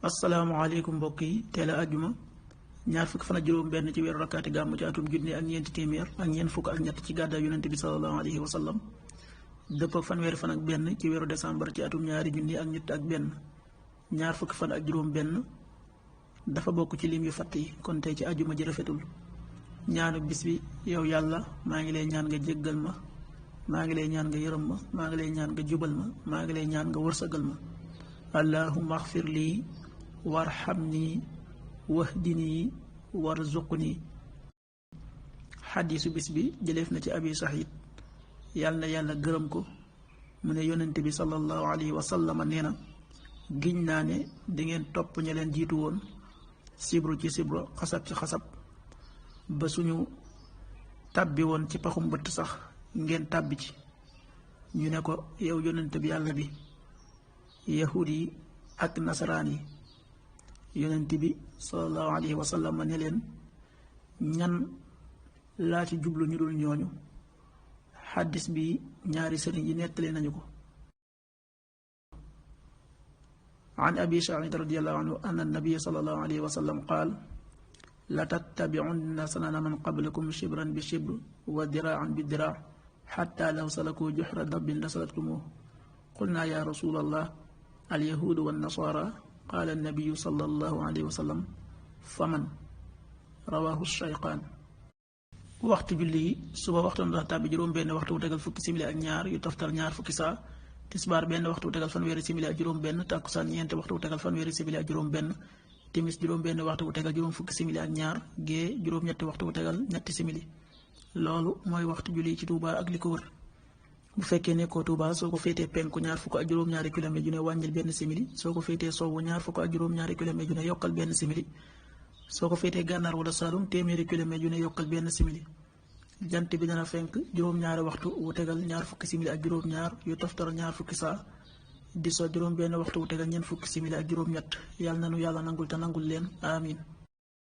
asalaamaaleykum mbokk yi teel a àjjuma ñaar fukki fan ak juróom benn ci weeru rakkaati gàmm ci atum junni ak ñeenti téeméer ak ñeent fukk ak ñett ci gàddaay yonente bi sallallahu alayhi wa sallam dëpp ak fanweeri fan ak benn ci weeru décembre ci atum ñaari junni ak ñett ak benn ñaar fukki fan ak juróom benn dafa bokk ci lim yu fatt yi kon tey ci àjjuma ji rafetul ñaanu bis bi yow yàlla maa ngi lay ñaan nga jéggal ma maa ngi lay ñaan nga yërëm ma maa ngi lay ñaan nga jubal ma maa ngi lay ñaan nga wërsëgal ma allahumma axfir lii warhamni wahdini warzuqni. xadiisu bis bi jëleef na ci abi saxiid yàlla na yàlla gërëm ko mu ne yonent bi sallallahu alayhi wa sallam nee na giñ naa ne dingeen topp ña leen jiitu woon sibru ci sibru xasab ci xasab ba suñu tàbbi woon ci paxum bëtt sax ngeen tàbbi ci. ñu ne ko yow yonent bi yàlla bi yahud yi ak nasaraan yi yonent bi sallallahu alayhi wa sallam ne leen ñan laa ci jublu ñu dul ñooñu. xaddis bi ñaari sëriñ yi nettali nañu ko. an abi saciid radiallahu anhu anna nabiya sallallahu alayhi wa sallam qaal la tattabi'unna sanana man qablakum shibran bi shibr wa diraacan bi diraac xatta law salakuu juxra dabbin la salaktumuuh. qulnaa yaa rasuulallah alyahuudu wannasaara qaala annabiyu sallallahu alayhi wa sallam faman. rawaahu shayqaan. waxtu julli yi suba waxtu na tàbbi juróom benn waxtu bu tegal fukki simili ak ñaar yu toftal ñaar fukki saa. tisbaar benn waxtu bu tegal fanweeri simili ak juróom benn. takkusaan ñeenti waxtu bu tegal fanweeri simili ak juróom benn. timis juróom benn waxtu bu tegal juróom fukki simili ak ñaar. gee juróom ñetti waxtu bu tegal ñetti simili. loolu mooy waxtu julli ci Tuuba ak li ko wër. bu fekkee nekkoo Tuuba soo ko féetee penku ñaar fukk ak juróom-ñaari kilomètre ju ne wàññil benn simili. soo ko féetee sowwu ñaar fukk ak juróom-ñaari kilomètre ju ne yokkal benn simili. soo ko féetee gànnaar wala Saalum téeméeri kilomètre ju ne yokkal benn simili. jant bi dana fenk juróom-ñaari waxtu wu tegal ñaar fukki simili ak juróom-ñaar yu toftal ñaar fukki saa. di so juróom benn waxtu wu tegal ñeent fukki simili ak juróom-ñett. yàlla na nu yàlla nangul te nangul leen amin